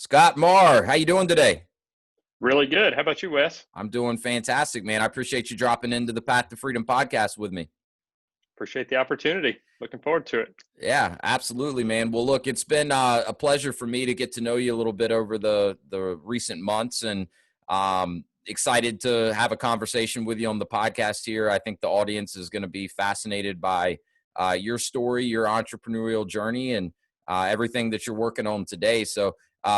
Scott Marr, how you doing today? Really good. How about you, Wes? I'm doing fantastic, man. I appreciate you dropping into the Path to Freedom podcast with me. Appreciate the opportunity. Looking forward to it. Yeah, absolutely, man. Well, look, it's been a pleasure for me to get to know you a little bit over the recent months, and excited to have a conversation with you on the podcast here. I think the audience is going to be fascinated by your story, your entrepreneurial journey, and everything that you're working on today. So,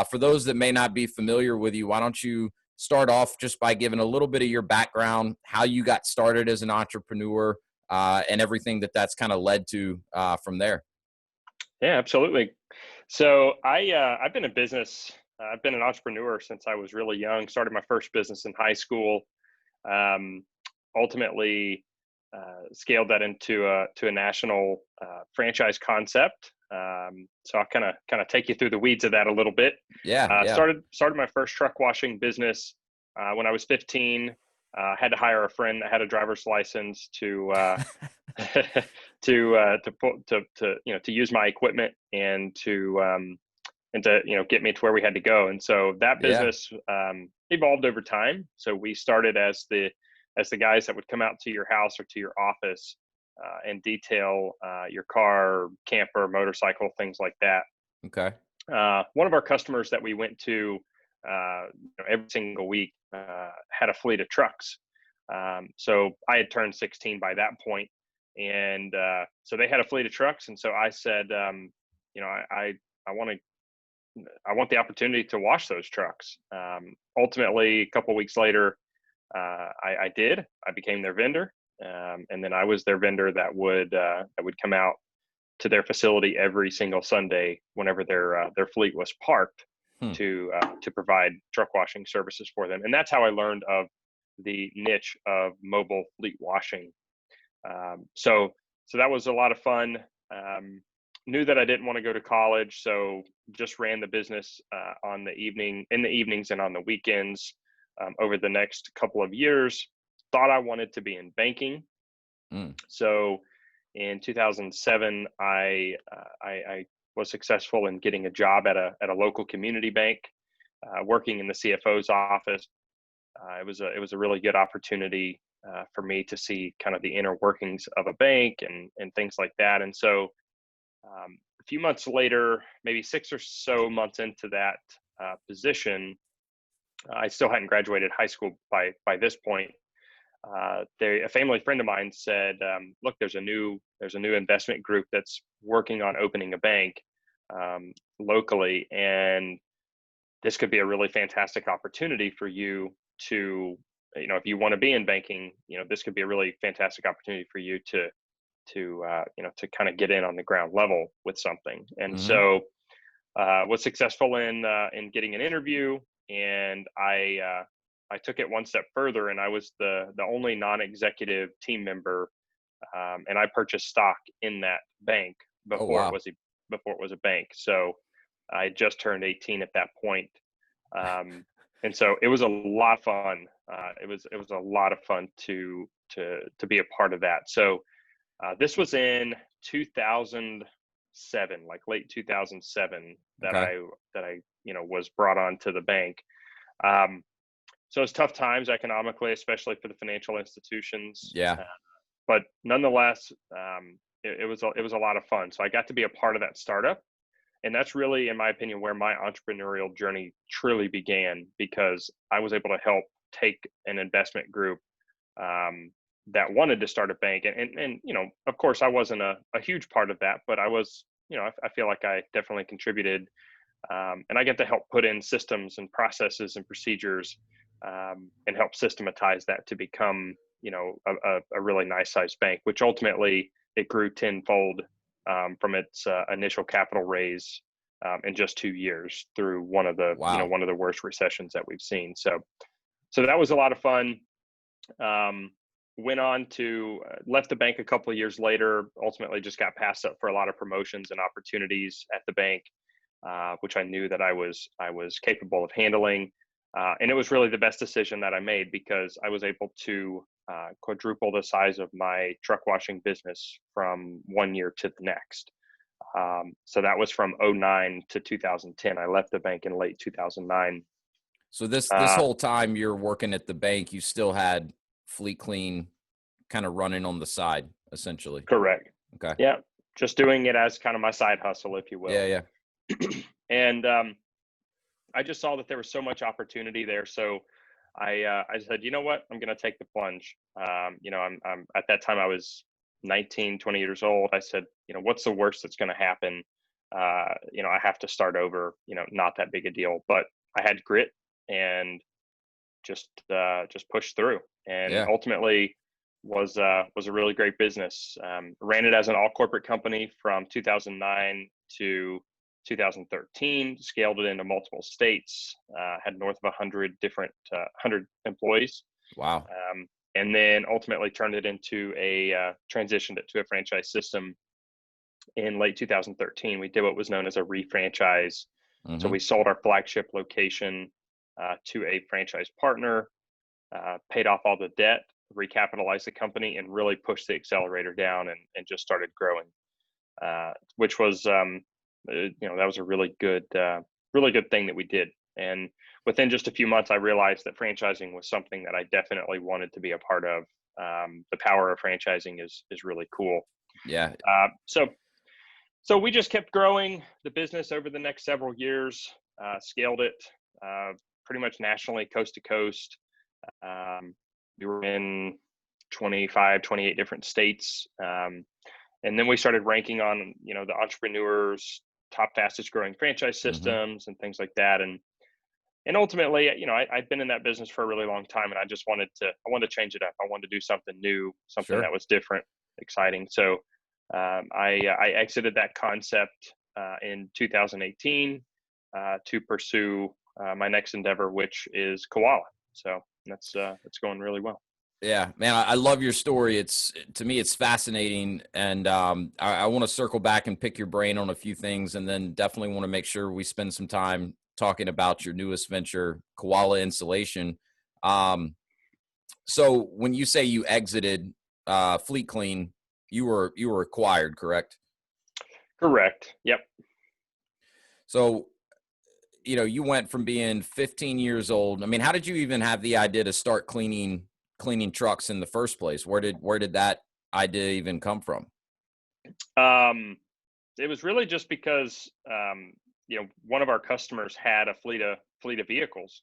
for those that may not be familiar with you, why don't you start off just by giving a little bit of your background, how you got started as an entrepreneur, and everything that's kind of led to from there. Yeah, absolutely. So I've been in business. I've been an entrepreneur since I was really young. Started my first business in high school. Um, Ultimately, scaled that into a national franchise concept. So I'll kind of take you through the weeds of that a little bit. Yeah, yeah. Started my first truck washing business when I was 15. Had to hire a friend that had a driver's license to to use my equipment and to get me to where we had to go. And so that Yeah. business evolved over time. So we started as the guys that would come out to your house or to your office and detail your car, camper, motorcycle, things like that. Okay. One of our customers that we went to every single week had a fleet of trucks. So I had turned 16 by that point, and so they had a fleet of trucks. And so I said, I want the opportunity to wash those trucks. Ultimately, a couple of weeks later, I did. I became their vendor, and then I was their vendor that would come out to their facility every single Sunday whenever their fleet was parked Hmm. to provide truck washing services for them. And that's how I learned of the niche of mobile fleet washing. So that was a lot of fun. Knew that I didn't want to go to college, so just ran the business in the evenings and on the weekends over the next couple of years. Thought I wanted to be in banking. Mm. So in 2007, I was successful in getting a job at a local community bank, working in the CFO's office. It was a really good opportunity for me to see kind of the inner workings of a bank and things like that. And so a few months later, maybe 6 or so months into that position, I still hadn't graduated high school by this point. A family friend of mine said, "Look, there's a new investment group that's working on opening a bank locally, and this could be a really fantastic opportunity for you to, if you want to be in banking, this could be a really fantastic opportunity for you to kind of get in on the ground level with something." And Hmm. so was successful in getting an interview, and I took it one step further, and I was the only non-executive team member, and I purchased stock in that bank Oh, before it wow. was a bank. So I just turned 18 at that point. And so it was a lot of fun. It was a lot of fun to be a part of that. So this was in 2007, like late 2007, that Okay. I was brought on to the bank. Um, so it's tough times economically, especially for the financial institutions. Yeah. But nonetheless, it was a lot of fun. So I got to be a part of that startup, and that's really, in my opinion, where my entrepreneurial journey truly began, because I was able to help take an investment group that wanted to start a bank, and of course, I wasn't a huge part of that, but I was. I feel like I definitely contributed, and I get to help put in systems and processes and procedures, and help systematize that to become a really nice sized bank, which ultimately it grew tenfold from its initial capital raise in just 2 years through Wow. one of the worst recessions that we've seen. So that was a lot of fun. Um, Went on to left the bank a couple of years later. Ultimately, just got passed up for a lot of promotions and opportunities at the bank, which I knew that I was capable of handling. And it was really the best decision that I made, because I was able to quadruple the size of my truck washing business from one year to the next. So that was from '09 to 2010. I left the bank in late 2009. So this whole time you're working at the bank, you still had Fleet Clean kind of running on the side, essentially. Correct. Okay. Yeah. Just doing it as kind of my side hustle, if you Yeah, will. yeah. And I just saw that there was so much opportunity there. So I said, you know what, I'm going to take the plunge. I'm at that time I was 19, 20 years old. I said, what's the worst that's going to happen? I have to start over. Not that big a deal, but I had grit and just pushed through, and Yeah. ultimately was a really great business. Ran it as an all corporate company from 2009 to 2013. Scaled it into multiple states. Had north of 100 employees, Wow. and then ultimately turned it into transitioned it to a franchise system in late 2013. We did what was known as a refranchise. So Mm-hmm. we sold our flagship location to a franchise partner, paid off all the debt, recapitalized the company, and really pushed the accelerator down and just started growing, which was, that was a really good thing that we did. And within just a few months, I realized that franchising was something that I definitely wanted to be a part of. The power of franchising is really cool. Yeah. So we just kept growing the business over the next several years, scaled it pretty much nationally, coast to coast. We were in 25, 28 different states. And then we started ranking on, the Entrepreneur's top fastest growing franchise Mm-hmm. systems and things like that. And ultimately, I'd been in that business for a really long time, and I wanted to change it up. I wanted to do something new, something that Sure. was different, exciting. So I exited that concept in 2018 to pursue my next endeavor, which is Koala. So that's going really well. Yeah, man, I love your story. To me, it's fascinating, and I want to circle back and pick your brain on a few things, and then definitely want to make sure we spend some time talking about your newest venture, Koala Insulation. Um, so when you say you exited Fleet Clean, you were acquired, correct? Correct. Yep. So you went from being 15 years old. I mean, how did you even have the idea to start cleaning trucks in the first place? Where did that idea even come from? Um, it was really just because one of our customers had a fleet of vehicles.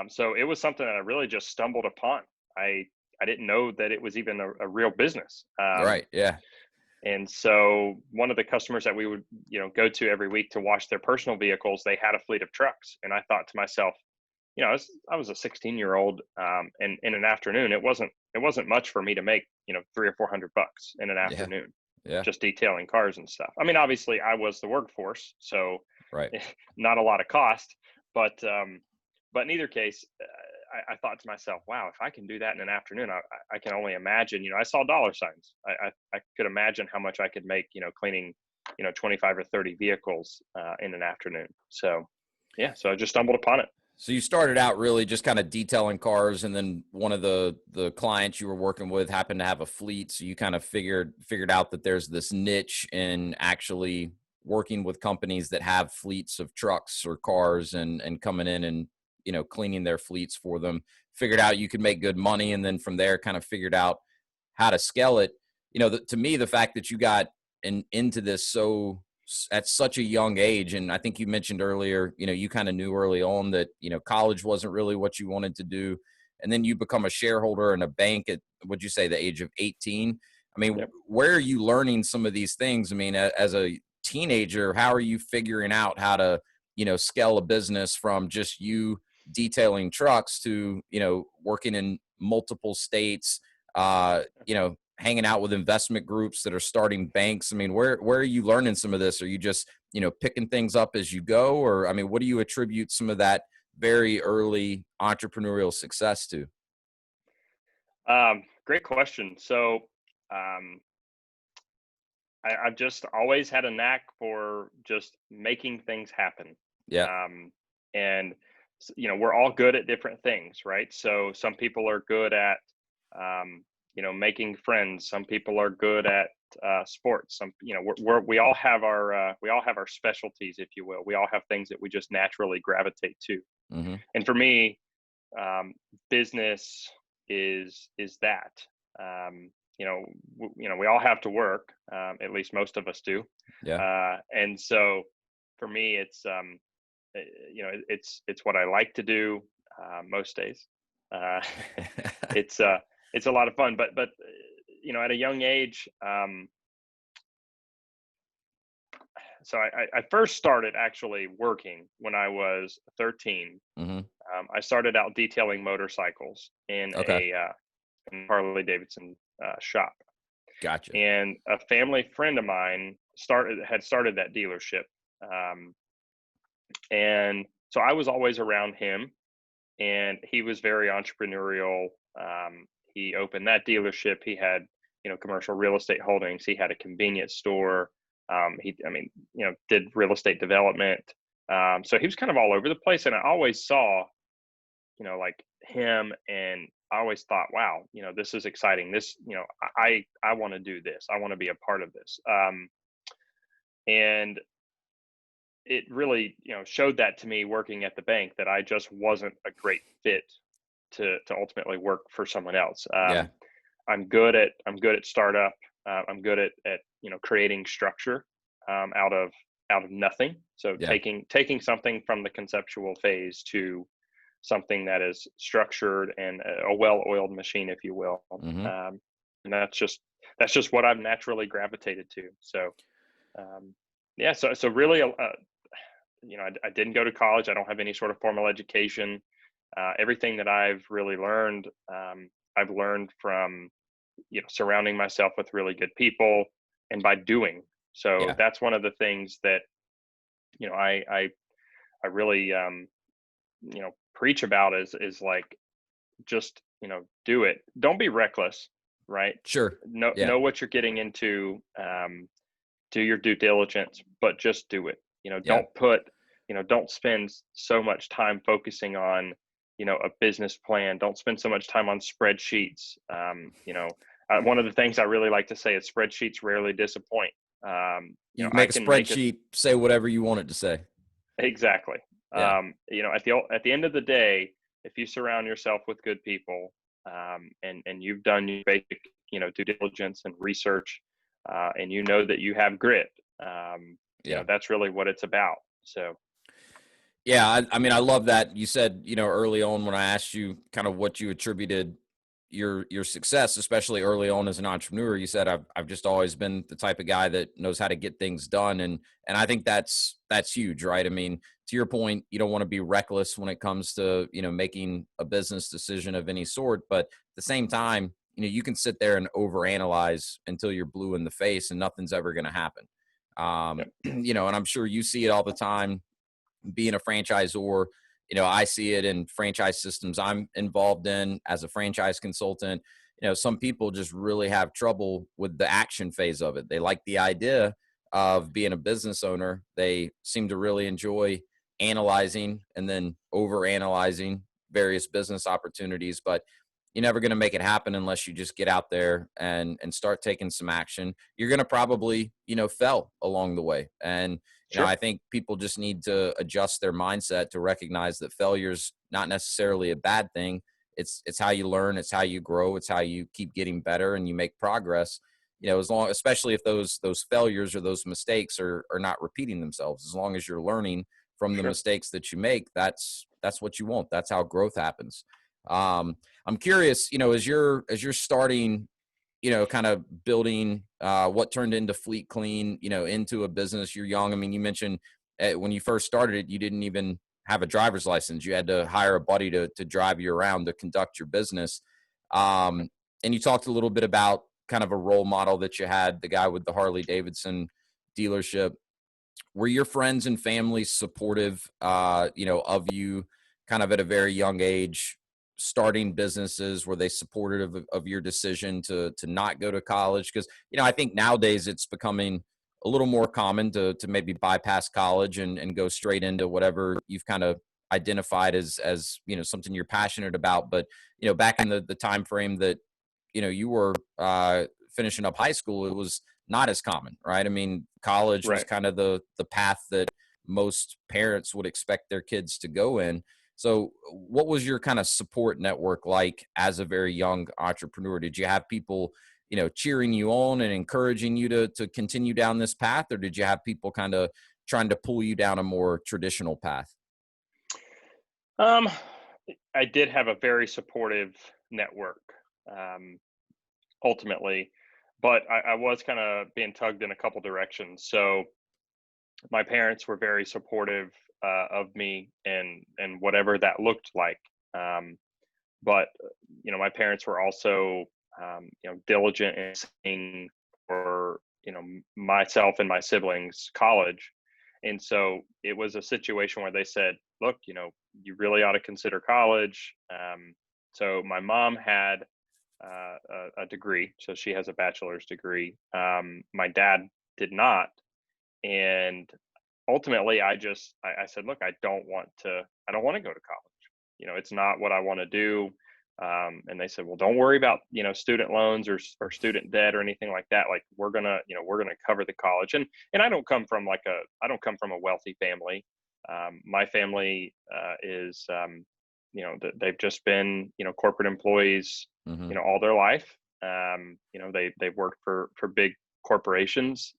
So it was something that I really just stumbled upon. I didn't know that it was even a real business. Right. Yeah. And so one of the customers that we would, go to every week to wash their personal vehicles, they had a fleet of trucks. And I thought to myself, I was a 16-year-old, and in an afternoon, it wasn't much for me to make, 300 or 400 bucks in an Yeah. afternoon, Yeah. just detailing cars and stuff. I mean, obviously, I was the workforce, so Right. not a lot of cost, but in either case, I thought to myself, wow, if I can do that in an afternoon, I can only imagine. I saw dollar signs. I could imagine how much I could make, cleaning, 25 or 30 vehicles in an afternoon. So, yeah, so I just stumbled upon it. So you started out really just kind of detailing cars, and then one of the clients you were working with happened to have a fleet, so you kind of figured out that there's this niche in actually working with companies that have fleets of trucks or cars, and coming in and cleaning their fleets for them. Figured out you could make good money, and then from there kind of figured out how to scale it. To me, the fact that you got into this at such a young age, and I think you mentioned earlier, you kind of knew early on that college wasn't really what you wanted to do, and then you become a shareholder in a bank at, would you say, the age of 18? I mean, Yep. where are you learning some of these things? I mean, as a teenager, how are you figuring out how to scale a business from just you detailing trucks to working in multiple states, hanging out with investment groups that are starting banks? I mean, where are you learning some of this? Are you just, picking things up as you go? Or, I mean, what do you attribute some of that very early entrepreneurial success to? Great question. So, um, I've just always had a knack for just making things happen. Yeah. Um, and, we're all good at different things, right? So some people are good at, making friends. Some people are good at sports. Some, we all have our specialties, if you will. We all have things that we just naturally gravitate to. Mm-hmm. And for me, business is that. We all have to work. At least most of us do. Yeah. And so for me, it's what I like to do most days. Uh, it's it's a lot of fun, but at a young age, so I first started actually working when I was 13. Mm-hmm. I started out detailing motorcycles in Okay. in Harley Davidson shop, Gotcha. and a family friend of mine had started that dealership, um, and so I was always around him, and he was very entrepreneurial. He opened that dealership. He had, commercial real estate holdings. He had a convenience store. Did real estate development. So he was kind of all over the place. And I always saw, like him, and I always thought, wow, this is exciting. This, I want to do this. I want to be a part of this. And it really, showed that to me working at the bank, that I just wasn't a great fit to ultimately work for someone else. Yeah. I'm good at startup. I'm good at creating structure out of nothing. So Yeah. taking something from the conceptual phase to something that is structured and a well-oiled machine, if you will. Mm-hmm. And that's just what I've naturally gravitated to. So yeah, so really, I didn't go to college. I don't have any sort of formal education. Everything that I've really learned, I've learned from, surrounding myself with really good people and by doing. So Yeah. that's one of the things that, I really, preach about is like, just, do it. Don't be reckless, right? Sure. Yeah. Know what you're getting into. Do your due diligence, but just do it. Yeah. Don't spend so much time focusing on, a business plan. Don't spend so much time on spreadsheets. One of the things I really like to say is spreadsheets rarely disappoint. You can I make a can make a spreadsheet say whatever you want it to say. Exactly. Yeah. At the end of the day, if you surround yourself with good people, and you've done your basic, due diligence and research, and that you have grit, Yeah. that's really what it's about. So, Yeah. I mean, I love that you said, early on when I asked you kind of what you attributed your success, especially early on as an entrepreneur, you said I've just always been the type of guy that knows how to get things done, and I think that's huge, right? I mean, to your point, you don't want to be reckless when it comes to making a business decision of any sort, but at the same time, you can sit there and overanalyze until you're blue in the face, and nothing's ever going to happen. yep, And I'm sure you see it all the time being a franchisor. I see it in franchise systems I'm involved in as a franchise consultant. Some people just really have trouble with the action phase of it. They like the idea of being a business owner. They seem to really enjoy analyzing and then over analyzing various business opportunities, but you're never going to make it happen unless you just get out there and start taking some action. You're going to probably, fail along the way. And sure, I think people just need to adjust their mindset to recognize that failure's not necessarily a bad thing. It's how you learn, it's how you grow, it's how you keep getting better and you make progress. Especially if those failures or those mistakes are not repeating themselves. As long as you're learning from the sure. mistakes that you make, that's what you want. That's how growth happens. I'm curious, as you're starting, kind of building what turned into Fleet Clean, into a business. You're young. I mean, you mentioned when you first started it, you didn't even have a driver's license. You had to hire a buddy to drive you around to conduct your business. And you talked a little bit about kind of a role model that you had, the guy with the Harley Davidson dealership. Were your friends and family supportive, of you kind of at a very young age, starting businesses? Were they supportive of your decision to not go to college? Because, I think nowadays it's becoming a little more common to maybe bypass college and go straight into whatever you've kind of identified as something you're passionate about. But, back in the time frame that you were finishing up high school, it was not as common, right? I mean, college was Right. kind of the path that most parents would expect their kids to go in. So, what was your kind of support network like as a very young entrepreneur? Did you have people, cheering you on and encouraging you to continue down this path, or did you have people kind of trying to pull you down a more traditional path? Um, I did have a very supportive network, um, ultimately, but I was kind of being tugged in a couple directions. So my parents were very supportive of me and whatever that looked like. Um, but my parents were also diligent in saying for myself and my siblings college, and so it was a situation where they said, look, you really ought to consider college. So my mom had a degree, so she has a bachelor's degree. My dad did not, and ultimately I said, look, I don't want to go to college. It's not what I want to do. And they said, well, don't worry about student loans or student debt or anything like that. Like we're gonna cover the college. And I don't come from a wealthy family. My family is they've just been corporate employees Hmm. all their life. They've worked for big corporations.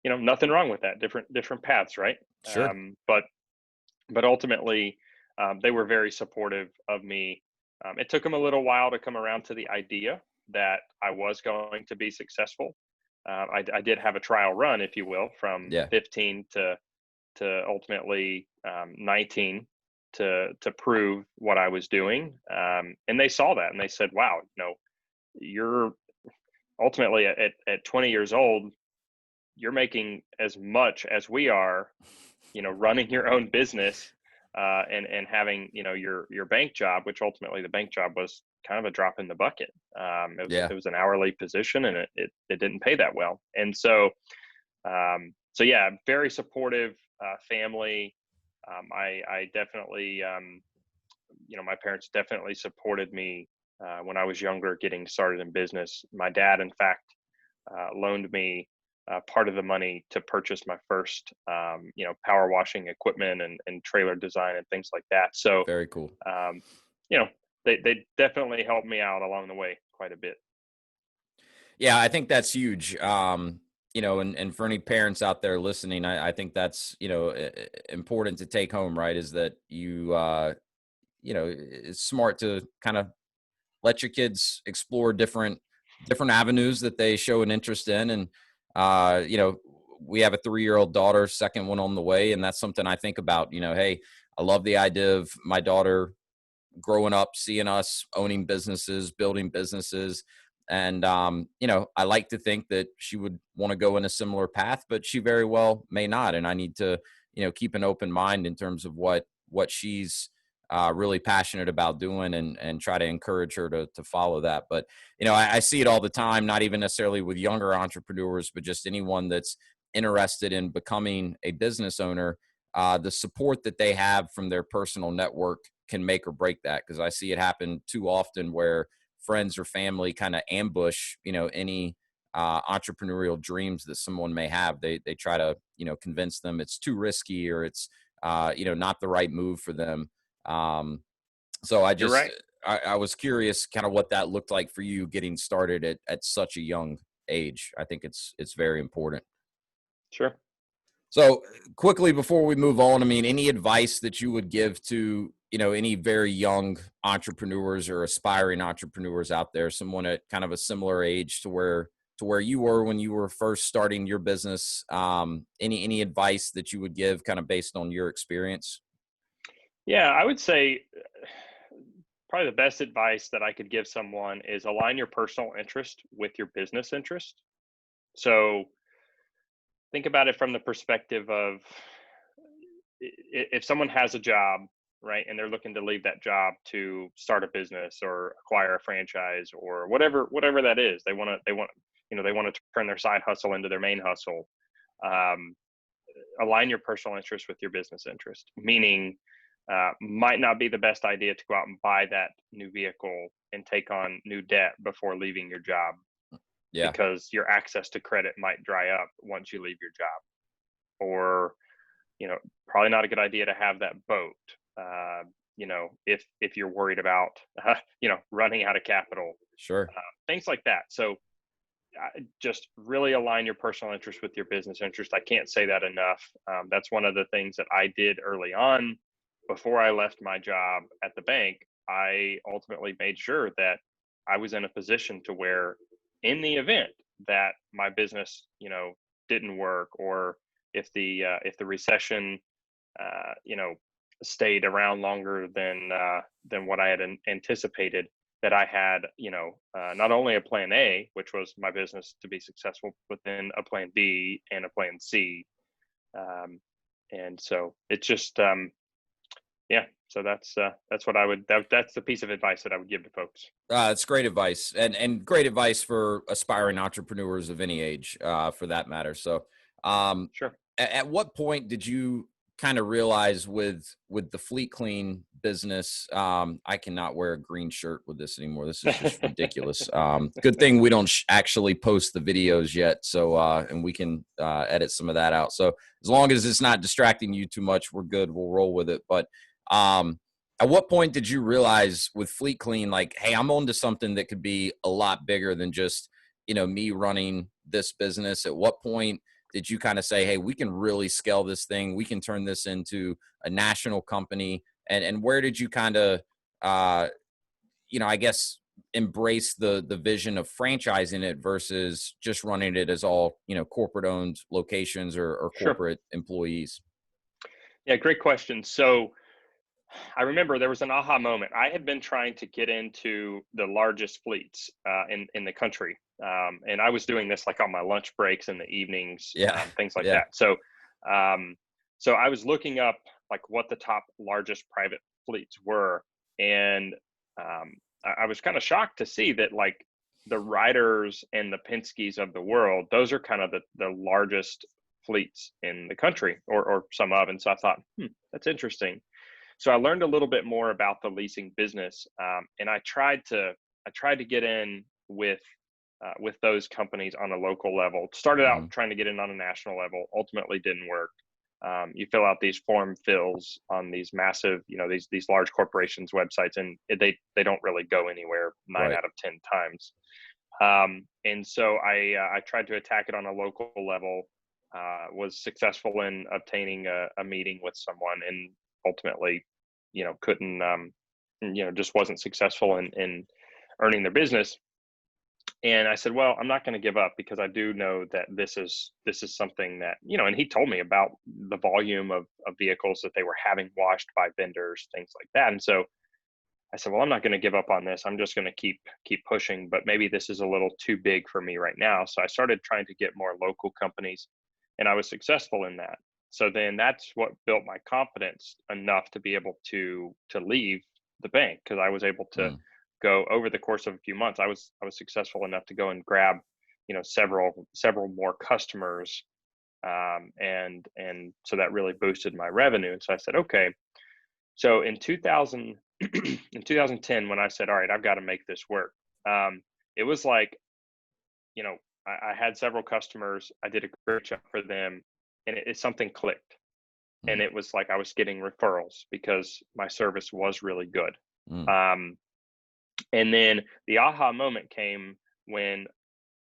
Nothing wrong with that. Different paths, right? Sure. But ultimately, they were very supportive of me. It took them a little while to come around to the idea that I was going to be successful. I did have a trial run, if you will, from Yeah. 15 to ultimately 19 to prove what I was doing. And they saw that and they said, "Wow, you're ultimately at 20 years old, you're making as much as we are, running your own business, and having, your bank job, which ultimately the bank job was kind of a drop in the bucket. It was Yeah. it was an hourly position, and it didn't pay that well. And so yeah, very supportive family. I definitely, my parents definitely supported me when I was younger, getting started in business. My dad, in fact, loaned me part of the money to purchase my first, power washing equipment and trailer design and things like that. So, Very cool. um, you know, they definitely helped me out along the way quite a bit. Yeah, I think that's huge. And for any parents out there listening, I think that's, important to take home, right? Is that it's smart to kind of let your kids explore different avenues that they show an interest in. And, we have a 3-year-old daughter, second one on the way. And that's something I think about, hey, I love the idea of my daughter growing up, seeing us owning businesses, building businesses. And, I like to think that she would want to go in a similar path, but she very well may not. And I need to, keep an open mind in terms of what she's really passionate about doing and try to encourage her to follow that. But, I see it all the time, not even necessarily with younger entrepreneurs, but just anyone that's interested in becoming a business owner. The support that they have from their personal network can make or break that, because I see it happen too often where friends or family kind of ambush, any entrepreneurial dreams that someone may have. They try to, convince them it's too risky or it's, not the right move for them. Um, so You're right. I was curious kind of what that looked like for you getting started at such a young age. I think it's very important. Sure. So quickly before we move on, I mean, any advice that you would give to, any very young entrepreneurs or aspiring entrepreneurs out there, someone at kind of a similar age to where you were when you were first starting your business? Any advice that you would give kind of based on your experience? Yeah, I would say probably the best advice that I could give someone is align your personal interest with your business interest. So think about it from the perspective of, if someone has a job, right, and they're looking to leave that job to start a business or acquire a franchise or whatever that is, they want to turn their side hustle into their main hustle. um, Align your personal interest with your business interest, meaning, might not be the best idea to go out and buy that new vehicle and take on new debt before leaving your job, Yeah, because your access to credit might dry up once you leave your job. Or, probably not a good idea to have that boat. If you're worried about, running out of capital, sure. things like that. So just really align your personal interest with your business interest. I can't say that enough. That's one of the things that I did early on. Before I left my job at the bank, I ultimately made sure that I was in a position to where, in the event that my business, didn't work, or if the recession, uh, you know, stayed around longer than what I had anticipated, that I had, not only a plan A, which was my business to be successful, but then a plan B and a plan C. Um, and so it's just, yeah. So that's what that's the piece of advice that I would give to folks. It's great advice, and great advice for aspiring entrepreneurs of any age, for that matter. So, um, Sure. at what point did you kind of realize with the Fleet Clean business? I cannot wear a green shirt with this anymore. This is just ridiculous. Good thing we don't actually post the videos yet, so and we can edit some of that out. So as long as it's not distracting you too much, we're good. We'll roll with it. But um, at what point did you realize with Fleet Clean, like, hey, I'm on to something that could be a lot bigger than just, me running this business? At what point did you kind of say, hey, we can really scale this thing? We can turn this into a national company. And where did you kind of, uh, I guess, embrace the vision of franchising it versus just running it as all, corporate owned locations or Sure. corporate employees? Yeah, great question. So I remember there was an aha moment. I had been trying to get into the largest fleets in the country, and I was doing this like on my lunch breaks in the evenings, Yeah. things like Yeah. that. Um, so I was looking up like what the top largest private fleets were, and I was kind of shocked to see that, like, the Riders and the Penske's of the world, those are kind of the largest fleets in the country, or some of. And so I thought, that's interesting. So I learned a little bit more about the leasing business, and I tried to get in with those companies on a local level. Started out Hmm. trying to get in on a national level. Ultimately, didn't work. You fill out these form fills on these massive, these large corporations' websites, and they don't really go anywhere 9 out of 10 times. And so I tried to attack it on a local level. Was successful in obtaining a meeting with someone, and ultimately, couldn't, just wasn't successful in earning their business. And I said, well, I'm not going to give up, because I do know that this is something that, and he told me about the volume of vehicles that they were having washed by vendors, things like that. And so I said, well, I'm not going to give up on this. I'm just going to keep pushing, but maybe this is a little too big for me right now. So I started trying to get more local companies, and I was successful in that. So then that's what built my confidence enough to be able to leave the bank, because I was able to Mm. go over the course of a few months. I was successful enough to go and grab, several more customers, and so that really boosted my revenue. And so I said, okay. So in 2000, in 2010, when I said, all right, I've got to make this work, it was like, you know, I had several customers. I did a great job for them, and something clicked. And Mm. it was like I was getting referrals because my service was really good. Mm. Um, and then the aha moment came when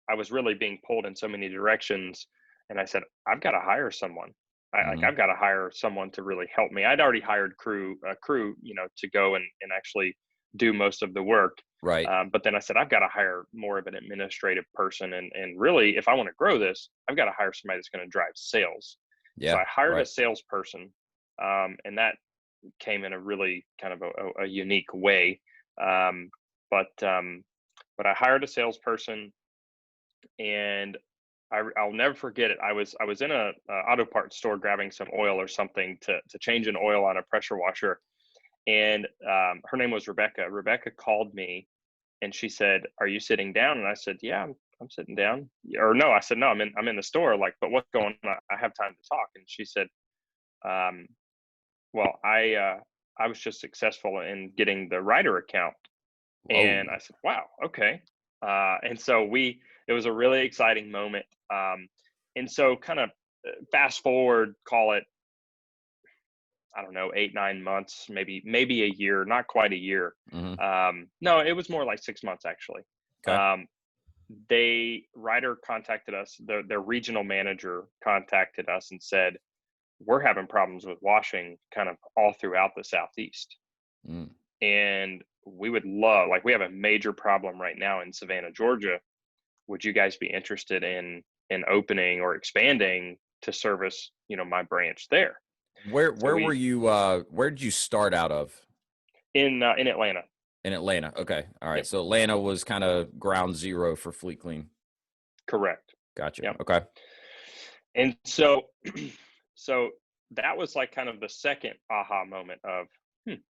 I was really being pulled in so many directions, and I said, I've got to hire someone. Hmm. I've got to hire someone to really help me. I'd already hired crew, to go and actually do most of the work. Right. But then I said, I've got to hire more of an administrative person. And really, if I want to grow this, I've got to hire somebody that's going to drive sales. So Yeah. I hired a Right. salesperson, and that came in a really kind of a unique way. Um, but I hired a salesperson, and I'll never forget it. I was in a auto parts store grabbing some oil or something to change an oil on a pressure washer, and her name was Rebecca. Rebecca called me, and she said, "Are you sitting down?" And I said, "Yeah, I'm sitting down." Or no, I said, "No, I'm in the store." Like, but what's going on? I have time to talk. And she said, um, "Well, I was just successful in getting the writer account. And Oh. I said, wow, okay. And so it was a really exciting moment. And so kind of fast forward, call it, I don't know, 8, 9 months, maybe a year, not quite a year. Hmm. No, it was more like 6 months actually. Okay. Um, Ryder contacted us, their regional manager contacted us and said, we're having problems with washing kind of all throughout the Southeast. Mm. And we would love, like, we have a major problem right now in Savannah, Georgia. Would you guys be interested in opening or expanding to service, my branch there? So Where were you? Where did you start out of? in Atlanta. In Atlanta. Okay. All right. Yep, So Atlanta was kind of ground zero for Fleet Clean. correct. Gotcha. Yep. Okay. And so so that was like kind of the second aha moment of,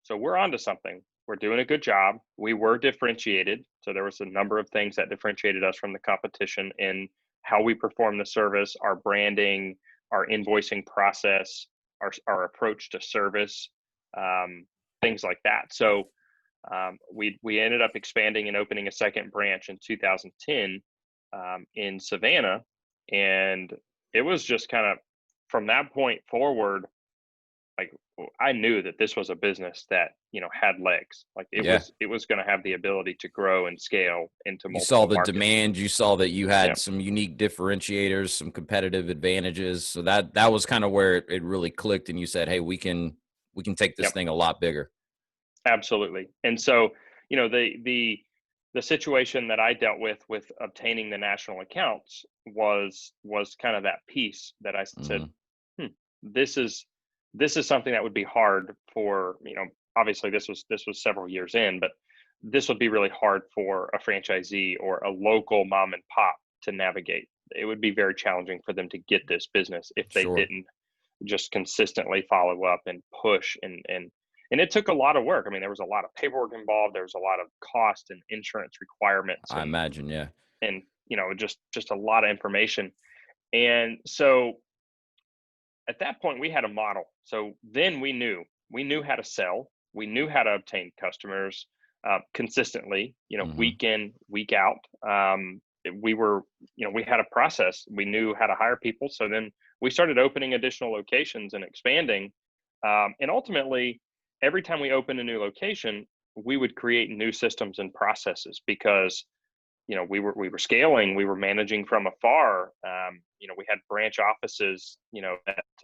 so we're onto something. We're doing a good job. We were differentiated. So there was a number of things that differentiated us from the competition in how we perform the service, our branding, our invoicing process, our approach to service, um, things like that. So we ended up expanding and opening a second branch in 2010 in Savannah, and it was just kind of from that point forward, like, I knew that this was a business that had legs. Like, Yeah. it was going to have the ability to grow and scale into You saw multiple the markets. demand, you saw that you Yeah, had some unique differentiators, some competitive advantages. So that was kind of where it really clicked and you said, "Hey, we can take this yep, thing a lot bigger." absolutely. And so, the situation that I dealt with obtaining the national accounts was kind of that piece that I said, Mhm. hmm, this is something that would be hard for, obviously this was several years in, but this would be really hard for a franchisee or a local mom and pop to navigate. It would be very challenging for them to get this business if they Sure. didn't just consistently follow up and push, and it took a lot of work. I mean, there was a lot of paperwork involved, there was a lot of cost and insurance requirements, I imagine, yeah. and just a lot of information. And so at that point we had a model. So then we knew how to sell, we knew how to obtain customers consistently, Mhm. week in, week out. We were, we had a process, we knew how to hire people. So then we started opening additional locations and expanding, and ultimately every time we opened a new location we would create new systems and processes because we were scaling, we were managing from afar. We had branch offices,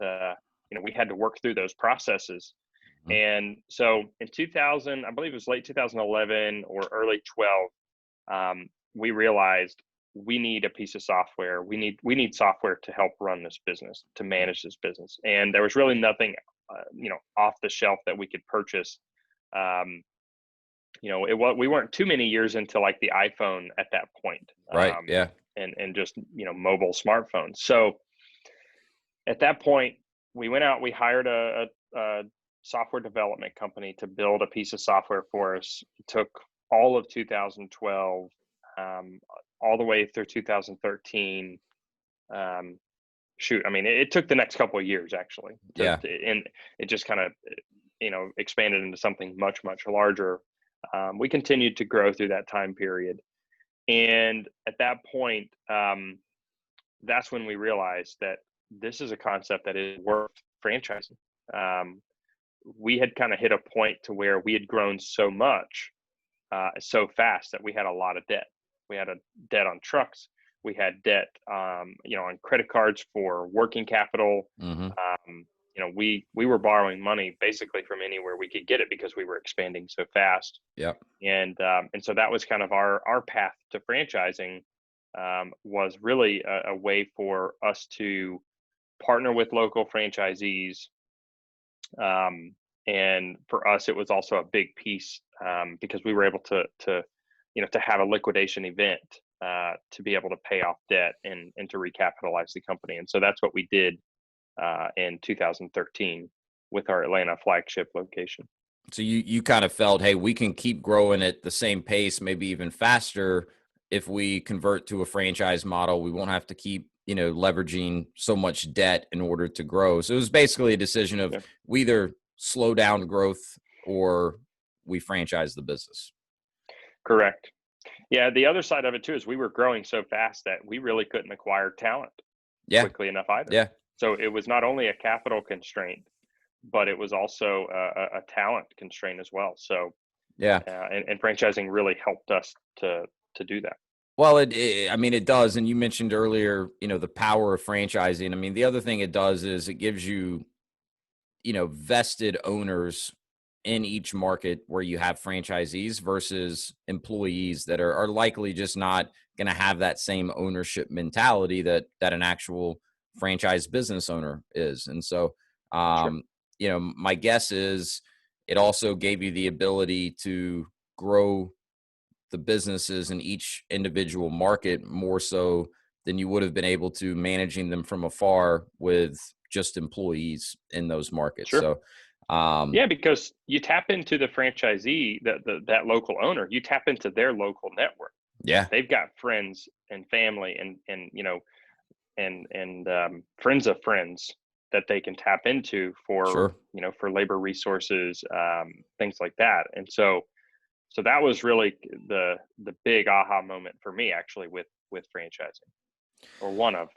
that we had to work through those processes. Mhm. And so in 2000, I believe it was late 2011 or early 12, we realized we need a piece of software. We need software to help run this business, to manage this business. And there was really nothing, off the shelf that we could purchase. Um, we weren't too many years into like the iPhone at that point, Right. Yeah. and just mobile smartphones. So at that point, we went out, we hired a software development company to build a piece of software for us. It took all of 2012, um, all the way through 2013. Um, Shoot, I mean, it took the next couple of years actually Yeah. and it just kind of expanded into something much much larger. We continued to grow through that time period, and at that point, that's when we realized that this is a concept that is worth franchising. Um, we had kind of hit a point to where we had grown so much, so fast, that we had a lot of debt. We had a debt on trucks. We had debt, on credit cards for working capital. Mhm. We were borrowing money basically from anywhere we could get it because we were expanding so fast. Yep. And so that was kind of our path to franchising, was really a way for us to partner with local franchisees. Um, and for us, it was also a big piece, because we were able to have a liquidation event, to be able to pay off debt and to recapitalize the company. And so that's what we did in 2013 with our Atlanta flagship location. So you kind of felt, hey, we can keep growing at the same pace, maybe even faster if we convert to a franchise model. We won't have to keep, leveraging so much debt in order to grow. So it was basically a decision of Yeah. we either slow down growth or we franchise the business. Correct. Yeah, the other side of it too is we were growing so fast that we really couldn't acquire talent Yeah. quickly enough either. Yeah. So it was not only a capital constraint, but it was also a talent constraint as well. So Yeah. and franchising really helped us to do that. Well, I mean, it does. And you mentioned earlier, the power of franchising. I mean, the other thing it does is it gives you, vested owners in each market where you have franchisees versus employees that are likely just not going to have that same ownership mentality that an actual franchise business owner is. And so, Sure. um, my guess is it also gave you the ability to grow the businesses in each individual market more so than you would have been able to managing them from afar with just employees in those markets. Sure. So, um, Yeah, because you tap into the franchisee, that local owner, you tap into their local network. yeah, They've got friends and family and friends of friends that they can tap into for sure. for labor resources, things like that. And so that was really the big aha moment for me actually with franchising, or one of.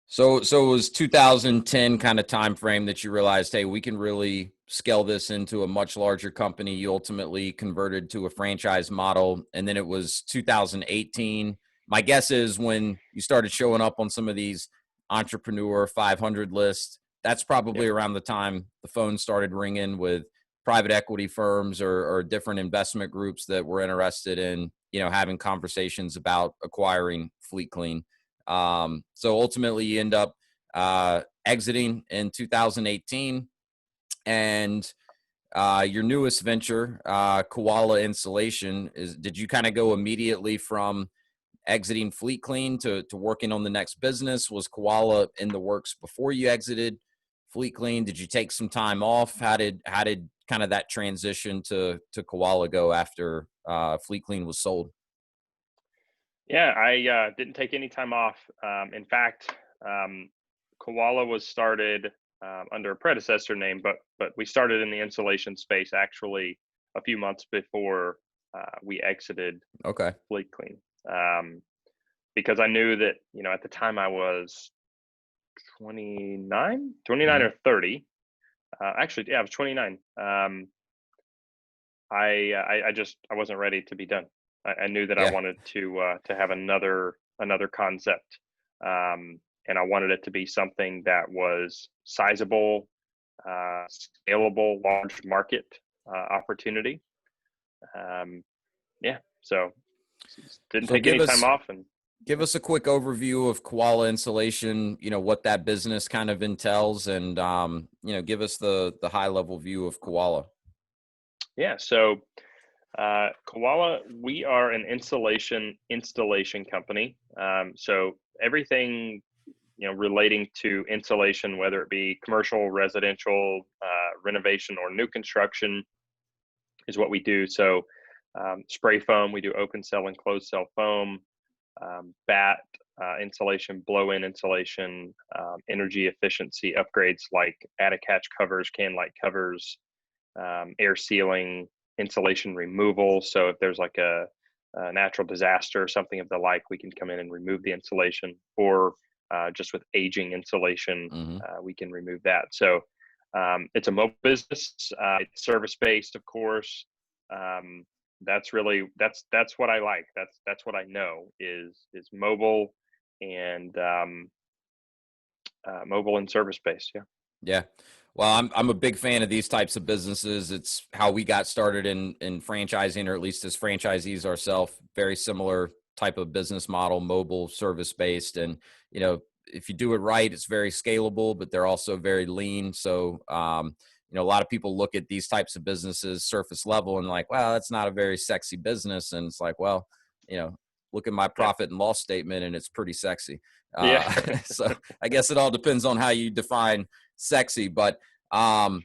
So it was 2010 kind of time frame that you realized, hey, we can really scale this into a much larger company. You ultimately converted to a franchise model, and then it was 2018. My guess is when you started showing up on some of these Entrepreneur 500 lists, that's probably Yep. around the time the phone started ringing with private equity firms or different investment groups that were interested in, having conversations about acquiring Fleet Clean. So ultimately, you end up exiting in 2018, and your newest venture, Koala Insulation, is. Did you kind of go immediately from exiting Fleet Clean to working on the next business? Was Koala in the works before you exited Fleet Clean? Did you take some time off? How did kind of that transition to Koala go after Fleet Clean was sold? Yeah, I didn't take any time off. In fact, Koala was started under a predecessor name, but we started in the insulation space actually a few months before we exited Okay. Fleet Clean, because I knew that at the time I was 29 Hmm. or 30. Actually, yeah, I was 29. I wasn't ready to be done. I knew that I Yeah. wanted to have another concept, and I wanted it to be something that was sizable, scalable, large market opportunity. Yeah, so didn't So take any time off, and give us a quick overview of Koala Insulation, what that business kind of entails, and give us the high level view of Koala. yeah, so Koala, we are an installation company. So everything relating to insulation, whether it be commercial, residential, renovation, or new construction, is what we do. So spray foam, we do open cell and closed cell foam, bat insulation, blow-in insulation, energy efficiency upgrades like attic hatch covers, can light covers, air sealing, insulation removal. So if there's like a natural disaster or something of the like, we can come in and remove the insulation, or just with aging insulation, Hmm. we can remove that. So it's a mobile business. It's service based, of course. That's really that's what I like. That's what I know is mobile and mobile and service based. Yeah. Yeah. Well, I'm a big fan of these types of businesses. It's how we got started in franchising, or at least as franchisees ourselves. Very similar type of business model, mobile, service based, and if you do it right, it's very scalable, but they're also very lean. So, a lot of people look at these types of businesses surface level and like, wow, that's not a very sexy business. And it's like, well, you know, look at my Yeah. profit and loss statement, and it's pretty sexy. Yeah. Uh, so I guess it all depends on how you define sexy. But Sure.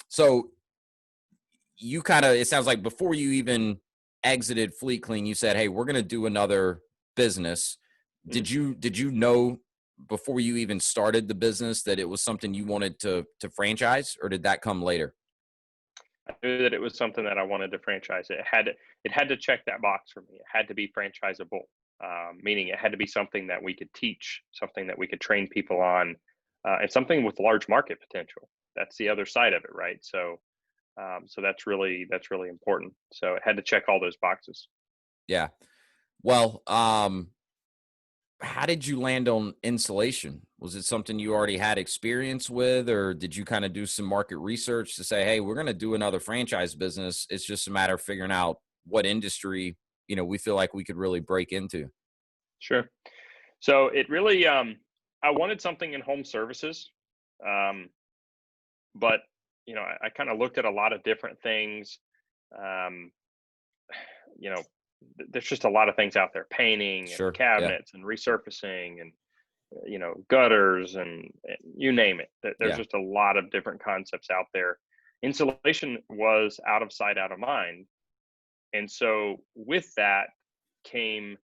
so you kind of, it sounds like before you even exited Fleet Clean, you said, hey, we're going to do another business. Mhm. Did you know before you even started the business that it was something you wanted to franchise, or did that come later? I that it was something that I wanted to franchise. It had to check that box for me. It had to be franchisable, meaning it had to be something that we could teach, something that we could train people on, and something with large market potential. That's the other side of it, right? So that's really important. So it had to check all those boxes. Yeah. Well, how did you land on insulation? Was it something you already had experience with, or did you kind of do some market research to say, hey, we're going to do another franchise business? It's just a matter of figuring out what industry, we feel like we could really break into. Sure. So it really, I wanted something in home services, um, but I kind of looked at a lot of different things. Um, you know, there's just a lot of things out there: painting and Sure. Yeah. cabinets and resurfacing and gutters and you name it. There's Yeah. just a lot of different concepts out there. Insulation was out of sight, out of mind, and so with that came,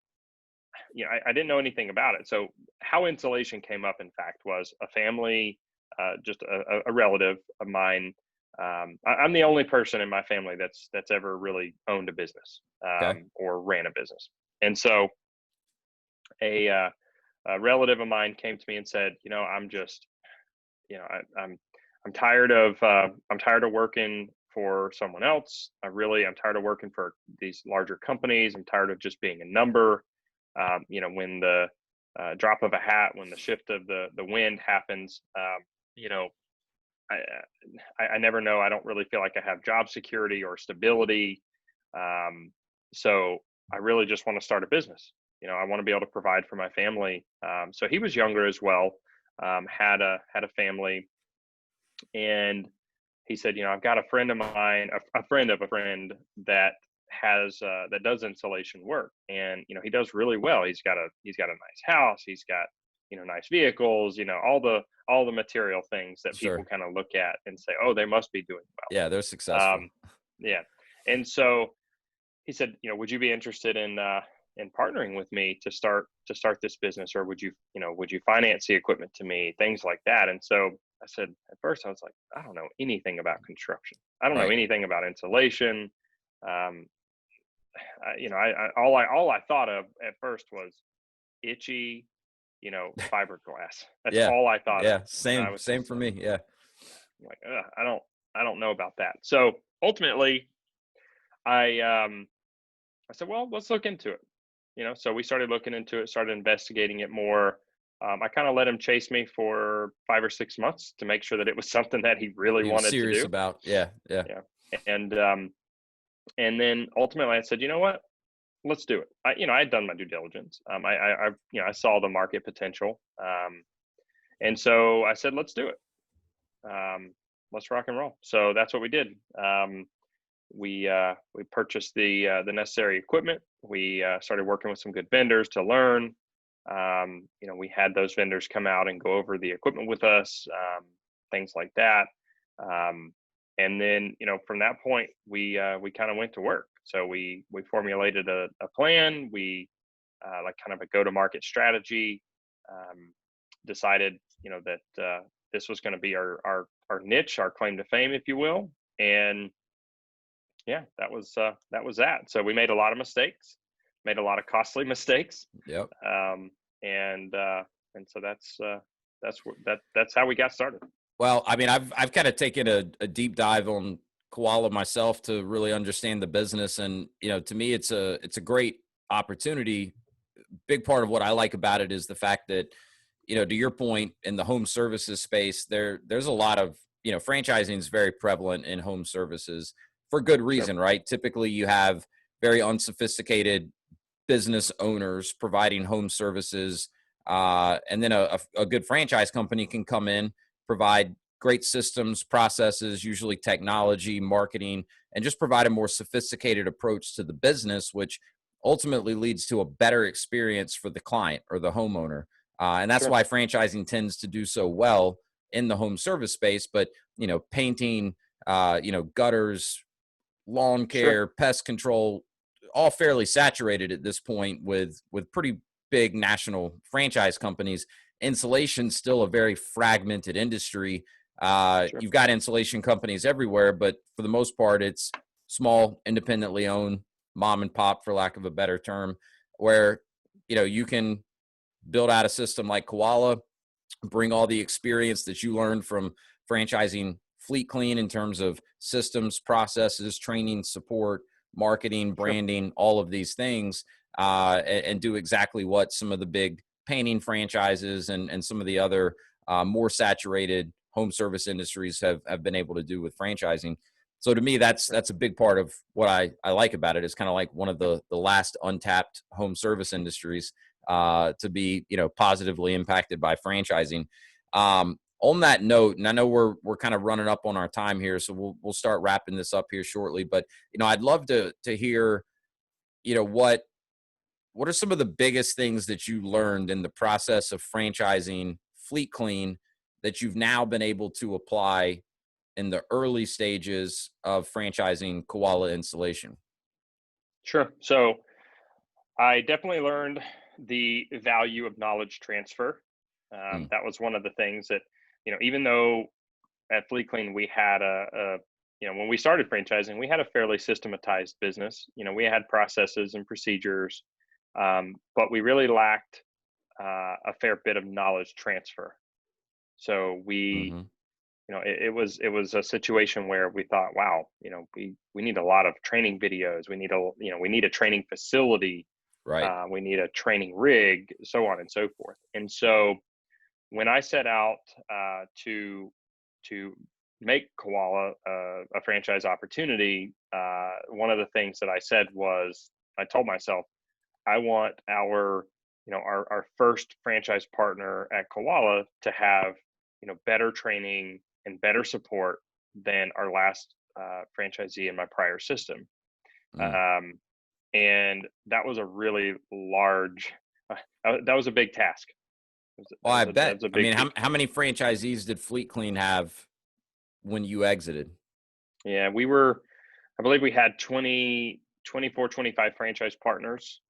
I didn't know anything about it. So how insulation came up, in fact, was a family, just a relative of mine. I'm the only person in my family that's ever really owned a business, Okay. or ran a business, and so a, uh, a relative of mine came to me and said, I'm just, I'm tired of working for someone else. I'm tired of working for these larger companies. I'm tired of just being a number. When the drop of a hat, when the shift of the wind happens, you know, I, I never know. I don't really feel like I have job security or stability. So I really just want to start a business. I want to be able to provide for my family. So he was younger as well, had a family, and he said, I've got a friend of mine, a friend of a friend that that does installation work, and he does really well. He's got a nice house. He's got nice vehicles. All the material things that people Sure. kind of look at and say, oh, they must be doing Yeah. They're well. successful. Yeah, and so he said, would you be interested in partnering with me to start this business, or would you finance the equipment to me, things like that. And so I said, at first I was like, I don't know anything about construction. I don't know Right. anything about insulation. Um, all I thought of at first was itchy, fiberglass. That's Yeah. all I thought of, Yeah. and I Same, was same just for me. Yeah. like, ugh, I don't know about that. So ultimately, I I said, well, let's look into it. So we started looking into it, started investigating it more. I kind of let him chase me for 5 or 6 months to make sure that it was something that he really He was wanted to serious do. about. Yeah. Yeah. Yeah, and then ultimately I said, you know what, let's do it. I had done my due diligence. I saw the market potential, and so I said, let's do it. Let's rock and roll. So that's what we did. We purchased the necessary equipment. We started working with some good vendors to learn. We had those vendors come out and go over the equipment with us, things like that. And then from that point, we kind of went to work. So we formulated a plan. We like kind of a go to market strategy. Decided that this was going to be our niche, our claim to fame, if you will. And yeah, that was that. So we made a lot of mistakes, made a lot of costly mistakes, Yep. um, and so that's how we got started. Well, I mean, I've kind of taken a deep dive on koala myself to really understand the business, and to me, it's a great opportunity. Big part of what I like about it is the fact that, to your point, in the home services space, there's a lot of, franchising is very prevalent in home services for good Sure, reason, right? Typically, you have very unsophisticated business owners providing home services, and then a good franchise company can come in, provide great systems, processes, usually technology, marketing, and just provide a more sophisticated approach to the business, which ultimately leads to a better experience for the client or the homeowner. And that's sure, why franchising tends to do so well in the home service space. But, painting, gutters, lawn sure. care, pest control, all fairly saturated at this point with pretty big national franchise companies. Insulation's still a very fragmented industry. Sure. You've got insulation companies everywhere, but for the most part, it's small, independently owned, mom and pop, for lack of a better term, where you can build out a system like Koala, bring all the experience that you learned from franchising Fleet Clean in terms of systems, processes, training, support, marketing, Sure. branding, all of these things, and do exactly what some of the big painting franchises and some of the other more saturated home service industries have been able to do with franchising. So to me, that's a big part of what I like about it. It's kind of like one of the last untapped home service industries to be positively impacted by franchising. On that note, and I know we're kind of running up on our time here, so we'll start wrapping this up here shortly. But I'd love to hear what are some of the biggest things that you learned in the process of franchising Fleet Clean that you've now been able to apply in the early stages of franchising Koala Installation? Sure. So I definitely learned the value of knowledge transfer. Mm, That was one of the things that, even though at Fleet Clean we had when we started franchising, we had a fairly systematized business. We had processes and procedures, but we really lacked a fair bit of knowledge transfer. So hmm it was a situation where we thought, wow, we need a lot of training videos. We need a training facility. Right. We need a training rig, so on and so forth. And so when I set out to make Koala a franchise opportunity, one of the things that I said was, I told myself, I want our first franchise partner at Koala to have better training and better support than our last franchisee in my prior system. Mm. Um, and that was a really large, that was a big task. Well, I That bet. was a I big mean, how feat. how many franchisees did Fleet Clean have when you exited? Yeah, I believe we had 20, 24, 25 franchise partners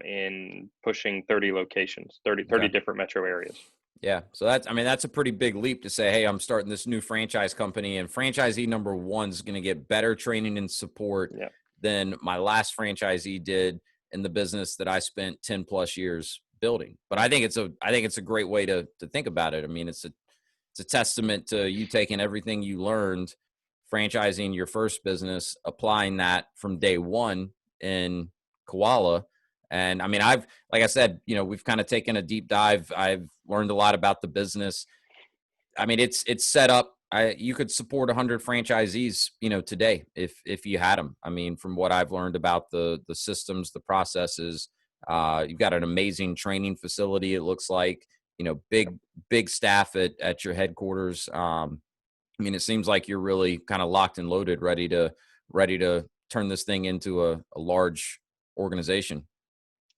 in pushing 30 locations, 30 Okay. different metro areas. Yeah. So that's a pretty big leap to say, hey, I'm starting this new franchise company, and franchisee number one is going to get better training and support Yeah. than my last franchisee did in the business that I spent 10 plus years building. But I think it's a great way to think about it. I mean, it's a testament to you taking everything you learned franchising your first business, applying that from day one in Koala. And I mean, like I said, we've kind of taken a deep dive. I've learned a lot about the business. I mean, it's set up. You could support 100 franchisees, today if you had them. I mean, from what I've learned about the systems, the processes, you've got an amazing training facility. It looks like, big staff at your headquarters. I mean, it seems like you're really kind of locked and loaded, ready to turn this thing into a large organization.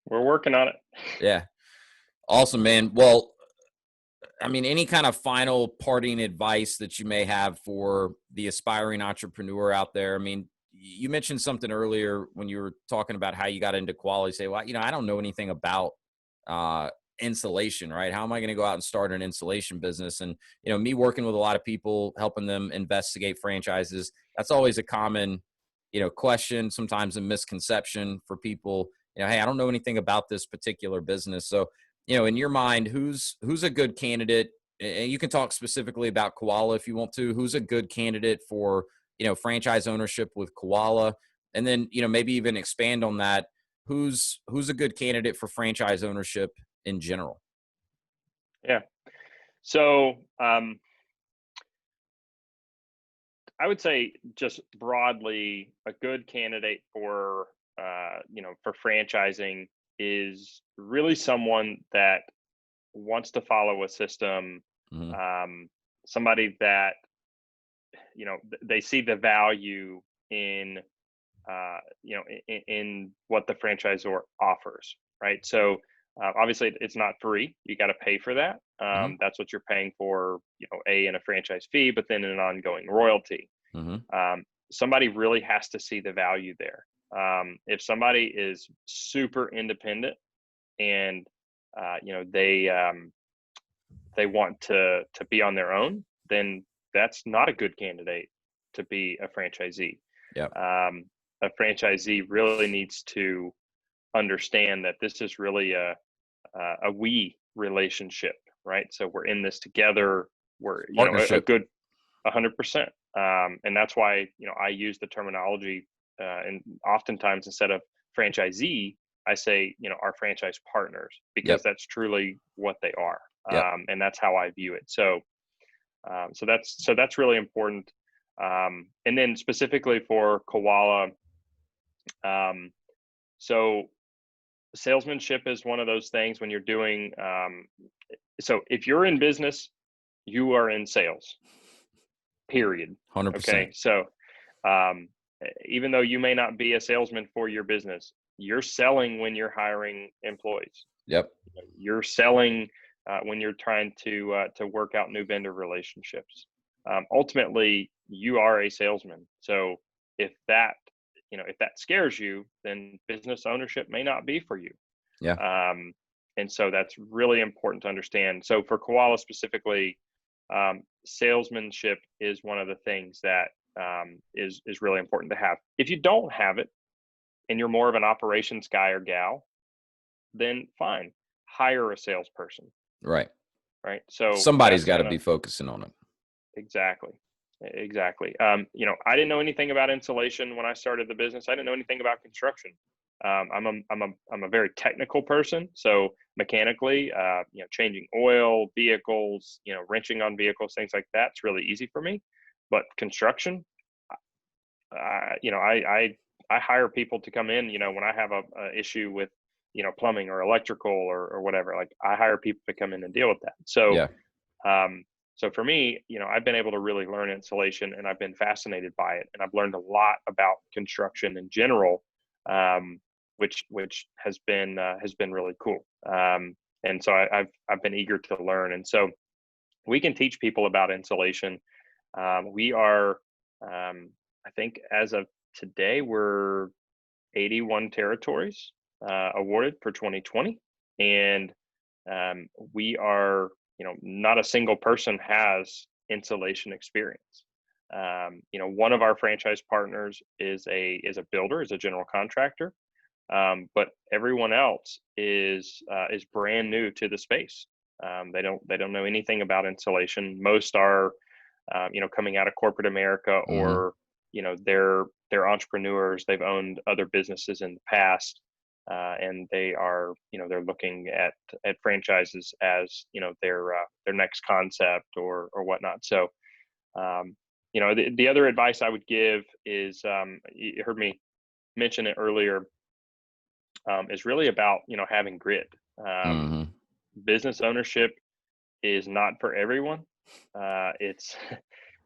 We're working on it. Yeah. Awesome, man. Well, I mean, any kind of final parting advice that you may have for the aspiring entrepreneur out there? I mean, you mentioned something earlier when you were talking about how you got into quality. Say, well, I don't know anything about uh, insulation, right? How am I going to go out and start an insulation business? And me working with a lot of people, helping them investigate franchises. That's always a common, question, sometimes a misconception for people. Hey, I don't know anything about this particular business, so in your mind, who's a good candidate? And you can talk specifically about Koala if you want to. Who's a good candidate for franchise ownership with Koala? And then maybe even expand on that. Who's a good candidate for franchise ownership in general? Yeah. So I would say, just broadly, a good candidate for franchising is really someone that wants to follow a system, Hmm. um, somebody that they see the value in in what the franchisor offers, right? So obviously it's not free. You got to pay for that. Hmm. That's what you're paying for, in a franchise fee, but then in an ongoing royalty. Hmm. Um, Somebody really has to see the value there. If somebody is super independent and they want to be on their own, then that's not a good candidate to be a franchisee. Yeah. A franchisee really needs to understand that this is really a we relationship, right? So we're in this together. We're, a Partnership. good 100%. And that's why, I use the terminology, and oftentimes instead of franchisee, I say, our franchise partners, because Yep. that's truly what they are. Yep. And that's how I view it. So that's really important. And then specifically for Koala, so salesmanship is one of those things when you're doing, so if you're in business, you are in sales, period. 100%. Okay. So, um, even though you may not be a salesman for your business, you're selling when you're hiring employees. Yep. You're selling when you're trying to work out new vendor relationships. Ultimately, you are a salesman. So if that if that scares you, then business ownership may not be for you. Yeah. And so that's really important to understand. So for Koala specifically, salesmanship is one of the things that is really important to have. If you don't have it, and you're more of an operations guy or gal, then fine, hire a salesperson. Right. Right. So Somebody's that's got to gonna be focusing on it. exactly. Exactly. I didn't know anything about insulation when I started the business. I didn't know anything about construction. I'm a very technical person. So mechanically, changing oil, vehicles, wrenching on vehicles, things like that's really easy for me. But construction, I hire people to come in. When I have a issue with plumbing or electrical or whatever, like I hire people to come in and deal with that. So Yeah. um, so for me, I've been able to really learn insulation, and I've been fascinated by it, and I've learned a lot about construction in general, which has been really cool. And so I've been eager to learn, and so we can teach people about insulation. We are, I think, as of today, we're 81 territories awarded for 2020, and we are, not a single person has insulation experience. One of our franchise partners is a builder, is a general contractor, but everyone else is brand new to the space. They don't know anything about insulation. Most are, coming out of corporate America, Mm-hmm. or they're entrepreneurs. They've owned other businesses in the past, and they are, they're looking at franchises as their next concept or whatnot. So the other advice I would give is, you heard me mention it earlier, is really about having grit. Mm-hmm. Business ownership is not for everyone.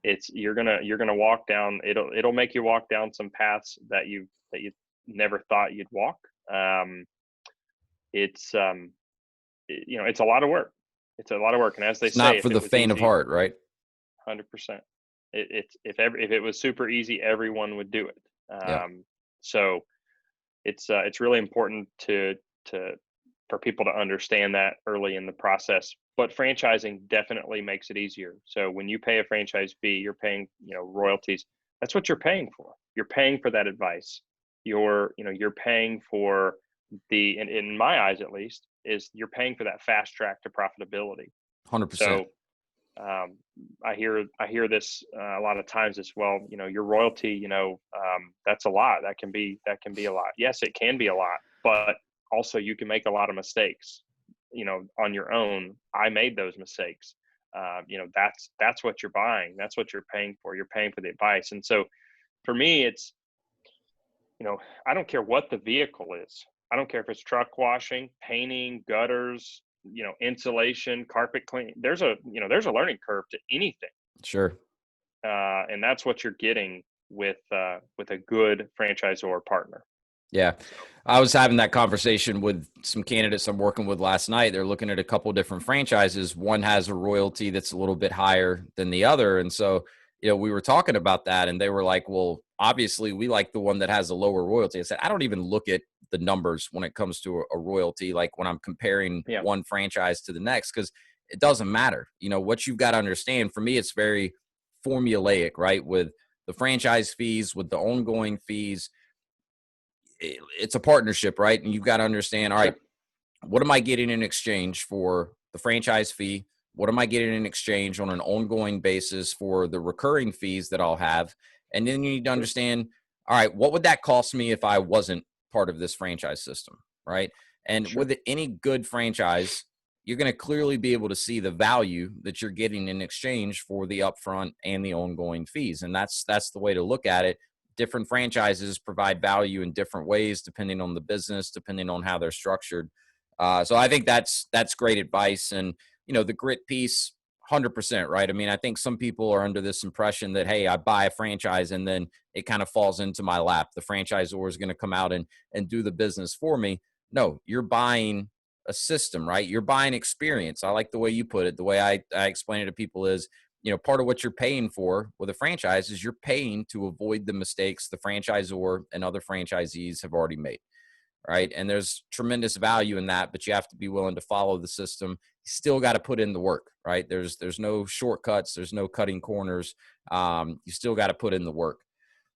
It's you're gonna walk down. It'll make you walk down some paths that you never thought you'd walk. It's it's a lot of work. It's a lot of work, and as they It's say, not if for it the was faint of easy, heart, right? 100%. If it was super easy, everyone would do it. Yeah. So it's really important to for people to understand that early in the process. But franchising definitely makes it easier. So when you pay a franchise fee, you're paying royalties. That's what you're paying for. You're paying for that advice. You're paying for in my eyes at least, is you're paying for that fast track to profitability. 100%. So I hear this a lot of times as well. Your royalty, that's a lot. That can be a lot. Yes, it can be a lot, but also you can make a lot of mistakes. On your own. I made those mistakes. That's what you're buying. That's what you're paying for. You're paying for the advice. And so, for me, it's I don't care what the vehicle is. I don't care if it's truck washing, painting, gutters, insulation, carpet cleaning. There's a learning curve to anything, Sure. and that's what you're getting with a good franchisor partner. Yeah. So, I was having that conversation with some candidates I'm working with last night. They're looking at a couple different franchises. One has a royalty that's a little bit higher than the other. And so, we were talking about that, and they were like, well, obviously we like the one that has a lower royalty. I said, I don't even look at the numbers when it comes to a royalty, like when I'm comparing yeah, one franchise to the next, because it doesn't matter. What you've got to understand, for me, it's very formulaic, right? With the franchise fees, with the ongoing fees, it's a partnership, right? And you've got to understand, all right, Sure. what am I getting in exchange for the franchise fee? What am I getting in exchange on an ongoing basis for the recurring fees that I'll have? And then you need to Sure. understand, all right, what would that cost me if I wasn't part of this franchise system, right? And Sure. with any good franchise, you're going to clearly be able to see the value that you're getting in exchange for the upfront and the ongoing fees. And that's the way to look at it. Different franchises provide value in different ways, depending on the business, depending on how they're structured. So I think that's great advice. And the grit piece, 100%, right? I mean, I think some people are under this impression that, hey, I buy a franchise and then it kind of falls into my lap. The franchisor is going to come out and do the business for me. No, you're buying a system, right? You're buying experience. I like the way you put it. The way I explain it to people is, part of what you're paying for with a franchise is you're paying to avoid the mistakes the franchisor and other franchisees have already made, right? And there's tremendous value in that, but you have to be willing to follow the system. You still got to put in the work, right? There's no shortcuts. There's no cutting corners. You still got to put in the work.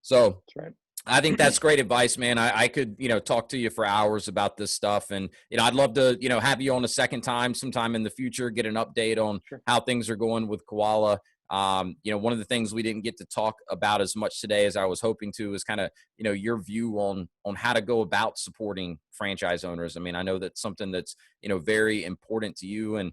So That's right. I think that's great advice, man. I could, talk to you for hours about this stuff. And, I'd love to, have you on a second time sometime in the future, get an update on Sure. how things are going with Koala. One of the things we didn't get to talk about as much today as I was hoping to is kind of, your view on how to go about supporting franchise owners. I mean, I know that's something that's, very important to you. And,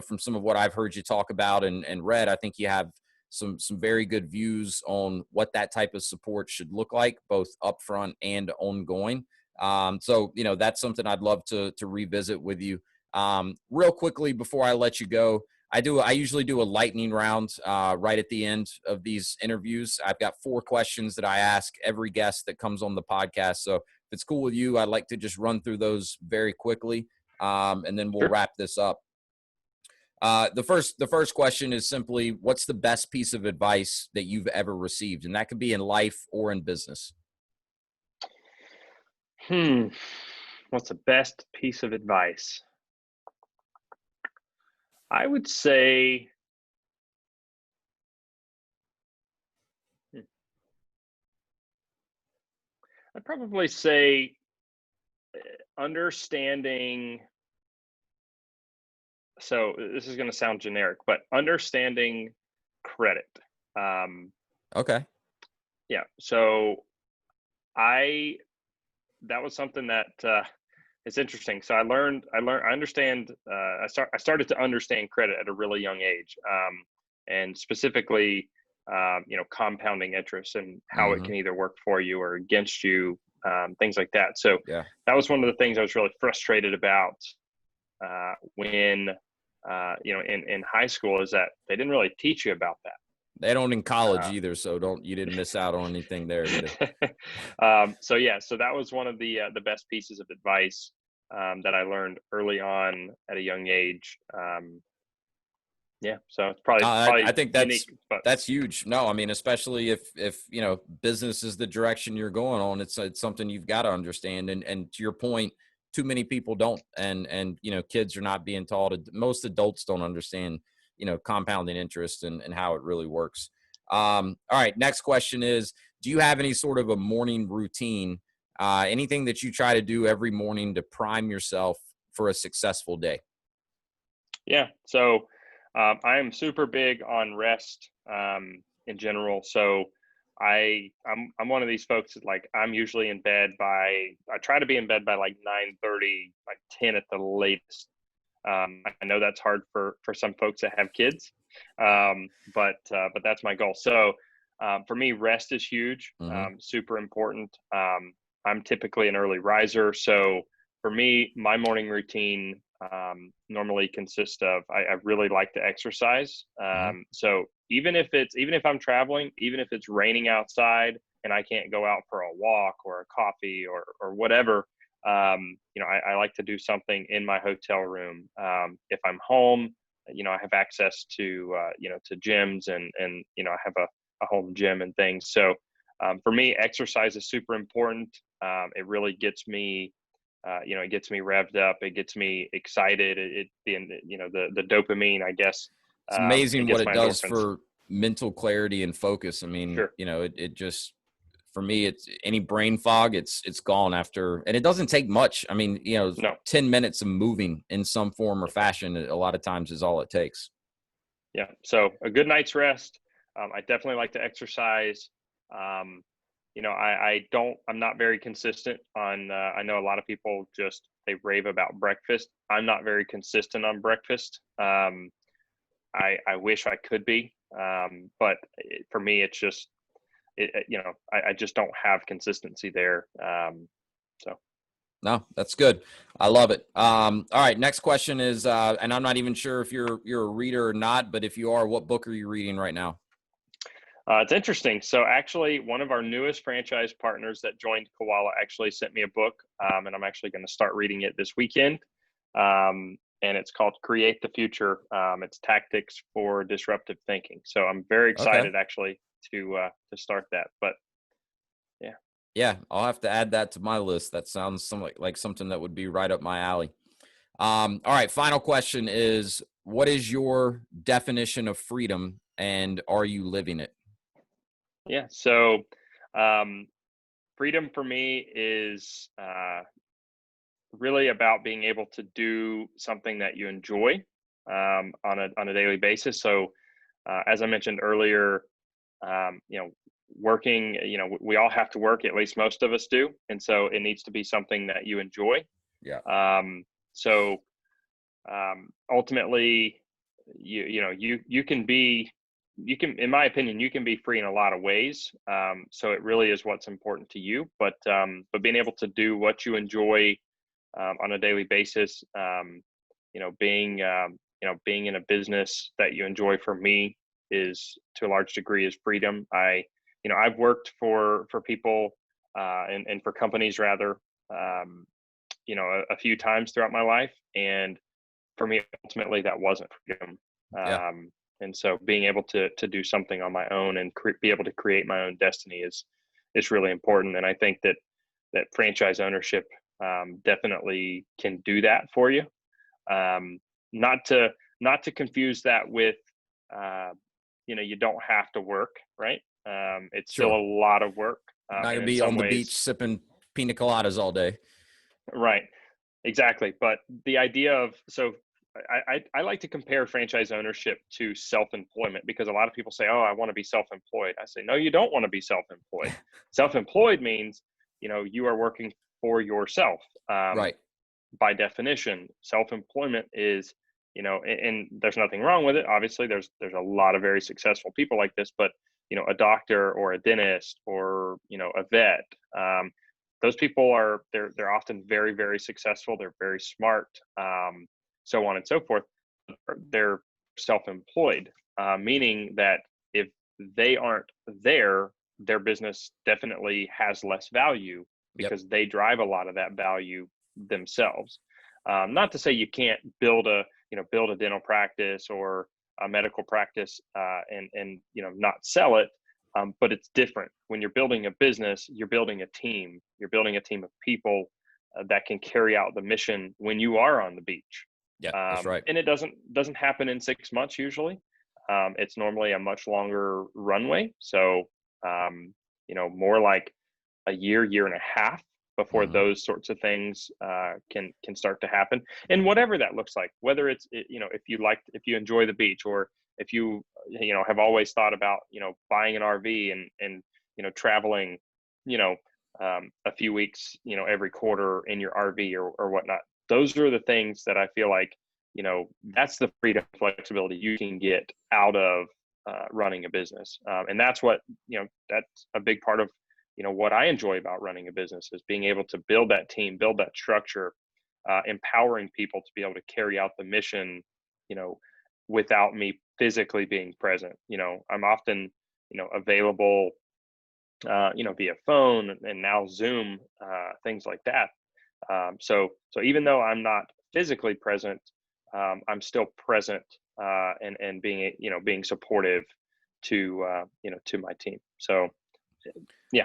from some of what I've heard you talk about and read, I think you have some very good views on what that type of support should look like, both upfront and ongoing. So that's something I'd love to revisit with you. Real quickly before I let you go, I usually do a lightning round right at the end of these interviews. I've got 4 questions that I ask every guest that comes on the podcast. So if it's cool with you, I'd like to just run through those very quickly, and then we'll Sure. wrap this up. The first question is simply, what's the best piece of advice that you've ever received? And that could be in life or in business. Hmm. What's the best piece of advice? I would say, hmm, I'd probably say understanding. So this is going to sound generic, but understanding credit. Um, Okay. yeah. So I that was something that it's interesting. So I understand. I started to understand credit at a really young age, and specifically, compounding interest and how it Mm-hmm. can either work for you or against you, things like that. So Yeah. that was one of the things I was really frustrated about when, in high school, is that they didn't really teach you about that. They don't in college Uh, either, so you didn't miss out on anything there either. so that was one of the best pieces of advice that I learned early on at a young age. Yeah, so it's probably I probably think unique, but that's huge. No, I mean, especially if business is the direction you're going on, it's something you've got to understand. And to your point, too many people don't, and kids are not being taught. Most adults don't understand compounding interest and how it really works. All right, next question is: do you have any sort of a morning routine? Anything that you try to do every morning to prime yourself for a successful day? yeah. So I am super big on rest in general. So I'm one of these folks that, like, I'm usually in bed by I try to be in bed by like 9:30, like 10 at the latest. I know that's hard for some folks that have kids, but that's my goal. So for me, rest is huge, Mm-hmm. super important. I'm typically an early riser, so for me, my morning routine normally consists of I really like to exercise. Mm-hmm. So even if I'm traveling, even if it's raining outside and I can't go out for a walk or a coffee or whatever, I like to do something in my hotel room. If I'm home, I have access to gyms and I have a home gym and things. So for me, exercise is super important. It really gets me it gets me revved up. It gets me excited. The dopamine, I guess, It's it amazing what gets it my does endorphins. for mental clarity and focus. I mean, Sure. it just, for me, it's any brain fog, it's gone after, and it doesn't take much. I mean, 10 minutes of moving in some form or No. fashion, a lot of times is all it takes. Yeah. So a good night's rest. I definitely like to exercise. Um, I'm not very consistent on, I know a lot of people they rave about breakfast. I'm not very consistent on breakfast. I wish I could be. But for me, it's just, I just don't have consistency there. So. No, that's good. I love it. All right. Next question is, and I'm not even sure if you're a reader or not, but if you are, what book are you reading right now? It's interesting. So actually, one of our newest franchise partners that joined Koala actually sent me a book, and I'm actually going to start reading it this weekend. And it's called Create the Future. It's Tactics for Disruptive Thinking. So I'm very Okay. excited actually to start that. But yeah. Yeah, I'll have to add that to my list. That sounds like something that would be right up my alley. All right. Final question is, what is your definition of freedom, and are you living it? Yeah. So um, freedom for me is really about being able to do something that you enjoy on a daily basis. So as I mentioned earlier, working, we all have to work, at least most of us do. And so it needs to be something that you enjoy. Yeah. So ultimately, you can be, in my opinion, you can be free in a lot of ways. So it really is what's important to you, but being able to do what you enjoy on a daily basis, being in a business that you enjoy, for me, is to a large degree is freedom. I've worked for people and for companies rather, a few times throughout my life, and for me, ultimately, that wasn't freedom. Yeah. And so, being able to do something on my own and be able to create my own destiny is really important. And I think that franchise ownership definitely can do that for you. Um, not to not to confuse that with, uh, you don't have to work, right? It's still Sure. a lot of work, Not and gonna in be some on the beach ways, sipping pina coladas all day. right? Exactly. But the idea of, so I like to compare franchise ownership to self-employment, because a lot of people say, "Oh, I want to be self-employed." I say, "No, you don't want to be self-employed. Self-employed means, you are working for yourself. Um, Right. by definition, self-employment is, and there's nothing wrong with it. Obviously, there's a lot of very successful people like this, but a doctor or a dentist or a vet, those people they're often very, very successful. They're very smart, so on and so forth. They're self-employed, meaning that if they aren't there, their business definitely has less value, Yep. because they drive a lot of that value themselves. Not to say you can't build a dental practice or a medical practice, and not sell it, but it's different. When you're building a business, you're building a team. You're building a team of people that can carry out the mission when you are on the beach. Yeah, that's right. And it doesn't happen in 6 months usually. It's normally a much longer runway. So more like a year and a half before Hmm. those sorts of things can start to happen. And whatever that looks like, whether it's, if you enjoy the beach, or if you have always thought about buying an RV and traveling, you know a few weeks every quarter in your RV or whatnot. Those are the things that I feel like, that's the freedom, flexibility you can get out of running a business. And that's what, that's a big part of, what I enjoy about running a business, is being able to build that team, build that structure, empowering people to be able to carry out the mission, you know, without me physically being present. I'm often, available, via phone and now Zoom, things like that. So even though I'm not physically present, I'm still present, and being supportive to to my team. So yeah.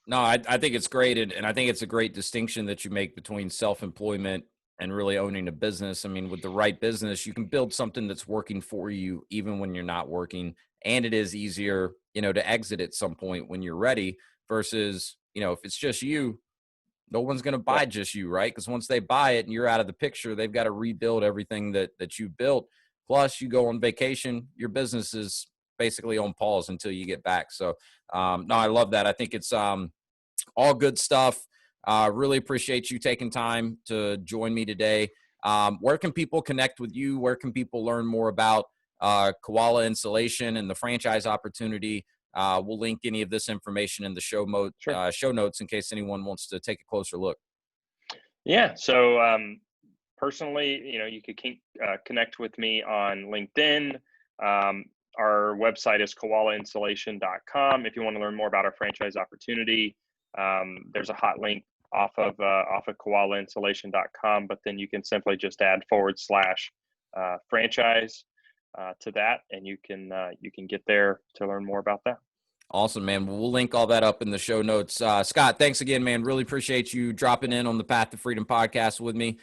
No, I think it's great. And I think it's a great distinction that you make between self-employment and really owning a business. I mean, with the right business, you can build something that's working for you even when you're not working. And it is easier, to exit at some point when you're ready versus, if it's just you, no one's going to Yeah. buy just you, right? Because once they buy it and you're out of the picture, they've got to rebuild everything that you built. Plus, you go on vacation, your business is basically on pause until you get back. So, no, I love that. I think it's all good stuff. Really appreciate you taking time to join me today. Where can people connect with you? Where can people learn more about Koala Insulation and the franchise opportunity? We'll link any of this information in the Sure. show notes in case anyone wants to take a closer look. Yeah. So personally, you could connect with me on LinkedIn. Um, our website is koalainsulation.com. If you want to learn more about our franchise opportunity, there's a hot link off of koalainsulation.com, but then you can simply just add / franchise to that, and you can get there to learn more about that. Awesome, man. Well, we'll link all that up in the show notes. Scott, thanks again, man. Really appreciate you dropping in on the Path to Freedom podcast with me.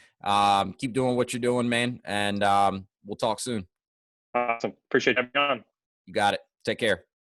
Keep doing what you're doing, man. And we'll talk soon. Awesome. Appreciate having me on. You got it. Take care.